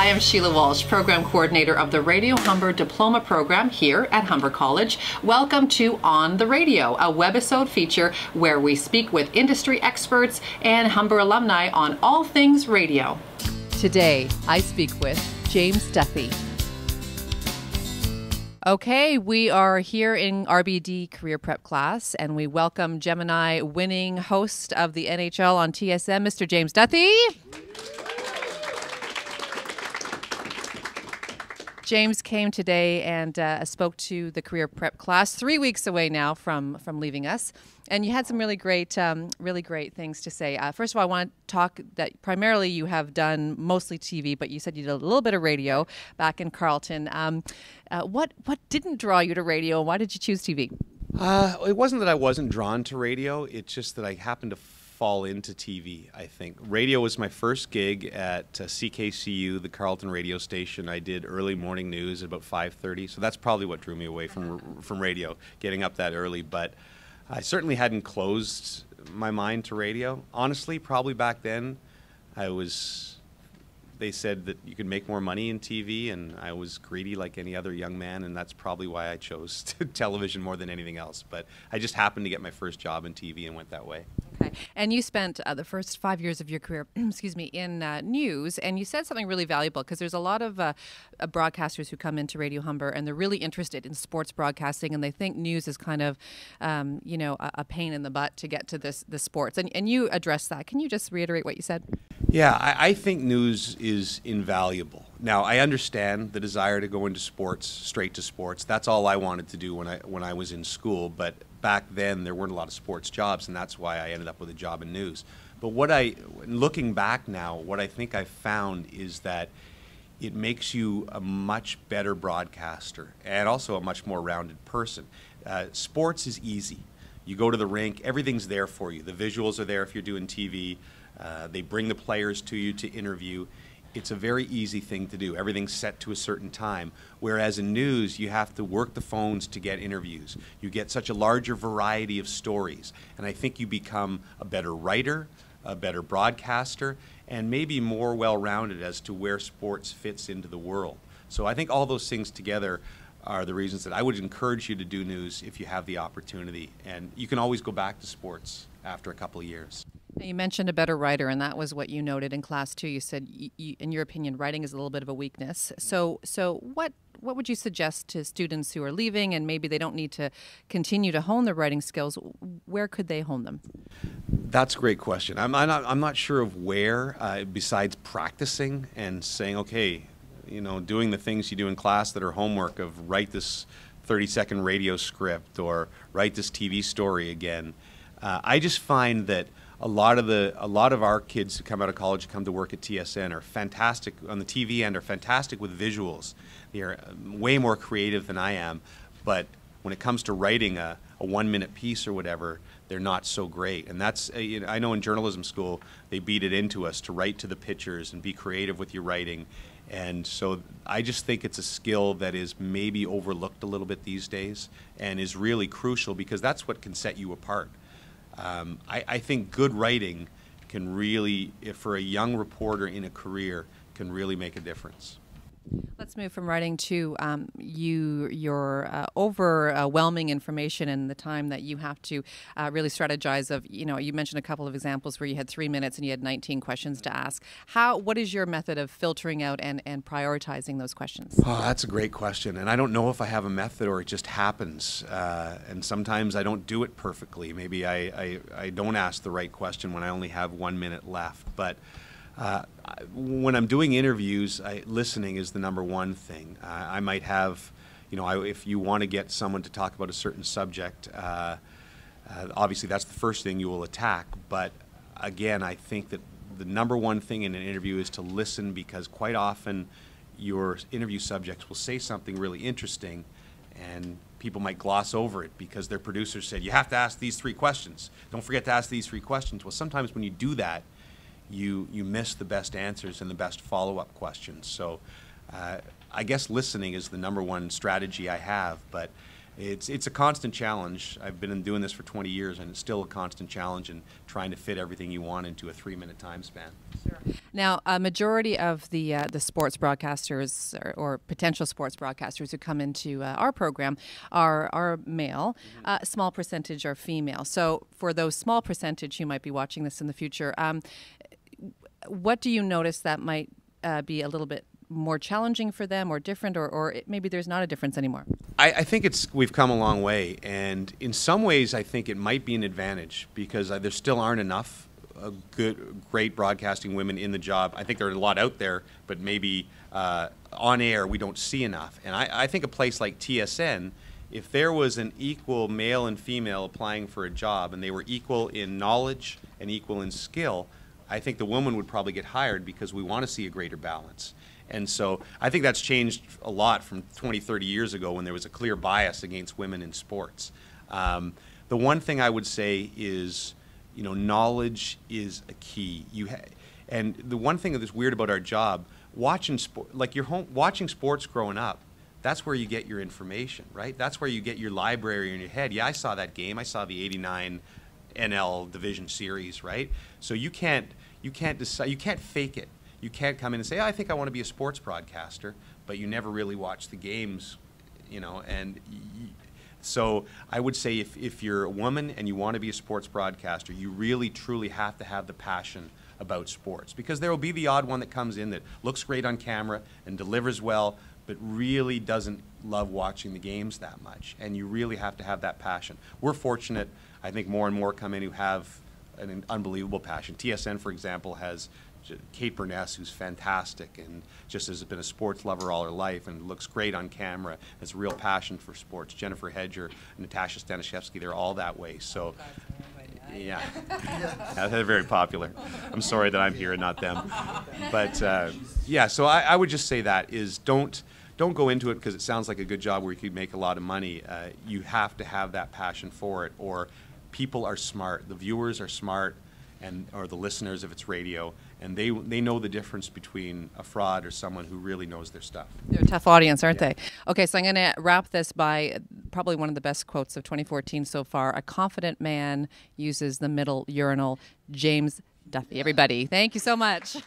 Hi, I'm Sheila Walsh, Program Coordinator of the Radio Humber Diploma Program here at Humber College. Welcome to On the Radio, a Webisode feature where we speak with industry experts and Humber alumni on all things radio. Today, I speak with James Duthie. Okay, we are here in RBD Career Prep class, and we welcome Gemini winning host of the NHL on TSN, Mr. James Duthie. James came today and spoke to the Career Prep class 3 weeks away now from leaving us. And you had some really great things to say. First of all, I want to talk that primarily you have done mostly TV, but you said you did a little bit of radio back in Carleton. What didn't draw you to radio, and why did you choose TV? It wasn't that I wasn't drawn to radio. It's just that I happened to fall into TV, I think. Radio was my first gig at CKCU, the Carleton radio station. I did early morning news at about 5:30, so that's probably what drew me away from radio, getting up that early. But I certainly hadn't closed my mind to radio. Honestly, probably back then, they said that you could make more money in TV, and I was greedy like any other young man, and that's probably why I chose television more than anything else. But I just happened to get my first job in TV and went that way. Okay. And you spent the first 5 years of your career, excuse me, in news, and you said something really valuable, because there's a lot of broadcasters who come into Radio Humber and they're really interested in sports broadcasting, and they think news is kind of, a pain in the butt to get to the sports. And you addressed that. Can you just reiterate what you said? Yeah, I think news is invaluable. Now, I understand the desire to go into sports, straight to sports. That's all I wanted to do when I was in school. But back then, there weren't a lot of sports jobs, and that's why I ended up with a job in news. But looking back now, what I think I've found is that it makes you a much better broadcaster and also a much more rounded person. Sports is easy. You go to the rink, everything's there for you. The visuals are there if you're doing TV. They bring the players to you to interview. It's a very easy thing to do. Everything's set to a certain time. Whereas in news, you have to work the phones to get interviews. You get such a larger variety of stories. And I think you become a better writer, a better broadcaster, and maybe more well-rounded as to where sports fits into the world. So I think all those things together are the reasons that I would encourage you to do news if you have the opportunity. And you can always go back to sports after a couple of years. You mentioned a better writer, and that was what you noted in class too. You said, in your opinion, writing is a little bit of a weakness. So what would you suggest to students who are leaving and maybe they don't need to continue to hone their writing skills? Where could they hone them? That's a great question. I'm not sure of where, besides practicing and saying, okay, doing the things you do in class that are homework of write this 30-second radio script or write this TV story again. I just find that a lot of our kids who come out of college, come to work at TSN, are fantastic on the TV end, are fantastic with visuals. They're way more creative than I am, but when it comes to writing a 1-minute piece or whatever, they're not so great. And that's, I know in journalism school, they beat it into us to write to the pictures and be creative with your writing. And so I just think it's a skill that is maybe overlooked a little bit these days and is really crucial, because that's what can set you apart. I think good writing can really, for a young reporter in a career, can really make a difference. Let's move from writing to your overwhelming information and the time that you have to really strategize of, you mentioned a couple of examples where you had 3 minutes and you had 19 questions to ask. What is your method of filtering out and prioritizing those questions? Oh, that's a great question. And I don't know if I have a method or it just happens. And sometimes I don't do it perfectly. Maybe I don't ask the right question when I only have 1 minute left. But when I'm doing interviews, listening is the number one thing. I might have, if you want to get someone to talk about a certain subject, obviously that's the first thing you will attack. But again, I think that the number one thing in an interview is to listen, because quite often your interview subjects will say something really interesting and people might gloss over it because their producer said, you have to ask these 3 questions. Don't forget to ask these 3 questions. Well, sometimes when you do that, you miss the best answers and the best follow-up questions. So I guess listening is the number one strategy I have, but it's a constant challenge. I've been doing this for 20 years, and it's still a constant challenge in trying to fit everything you want into a 3-minute time span. Sure. Now, a majority of the sports broadcasters or potential sports broadcasters who come into our program are male. A small percentage are female. So for those small percentage who might be watching this in the future, what do you notice that might be a little bit more challenging for them or different, or maybe there's not a difference anymore? I think we've come a long way, and in some ways I think it might be an advantage because there still aren't enough great broadcasting women in the job. I think there are a lot out there, but maybe on air we don't see enough. And I think a place like TSN, if there was an equal male and female applying for a job and they were equal in knowledge and equal in skill, I think the woman would probably get hired because we want to see a greater balance. And so I think that's changed a lot from 20, 30 years ago when there was a clear bias against women in sports. The one thing I would say is, knowledge is a key. And the one thing that's weird about our job, watching sports growing up, that's where you get your information, right? That's where you get your library in your head. Yeah, I saw that game. I saw the '89 NL Division Series, right? So you can't decide. You can't fake it. You can't come in and say, I think I want to be a sports broadcaster, but you never really watch the games, so I would say if you're a woman and you want to be a sports broadcaster, you really, truly have to have the passion about sports, because there will be the odd one that comes in that looks great on camera and delivers well, but really doesn't love watching the games that much, and you really have to have that passion. We're fortunate, I think more and more come in who have an unbelievable passion. TSN, for example, has Kate Burness, who's fantastic and just has been a sports lover all her life and looks great on camera, has a real passion for sports. Jennifer Hedger, Natasha Staniszewski, they're all that way. So, yeah, they're very popular. I'm sorry that I'm here and not them. But, yeah, so I would just say that is don't go into it because it sounds like a good job where you could make a lot of money. You have to have that passion for it, or people are smart. The viewers are smart, or the listeners if it's radio, and they know the difference between a fraud or someone who really knows their stuff. They're a tough audience, aren't they? Okay, so I'm going to wrap this by probably one of the best quotes of 2014 so far. A confident man uses the middle urinal. James Duthie. Everybody, thank you so much.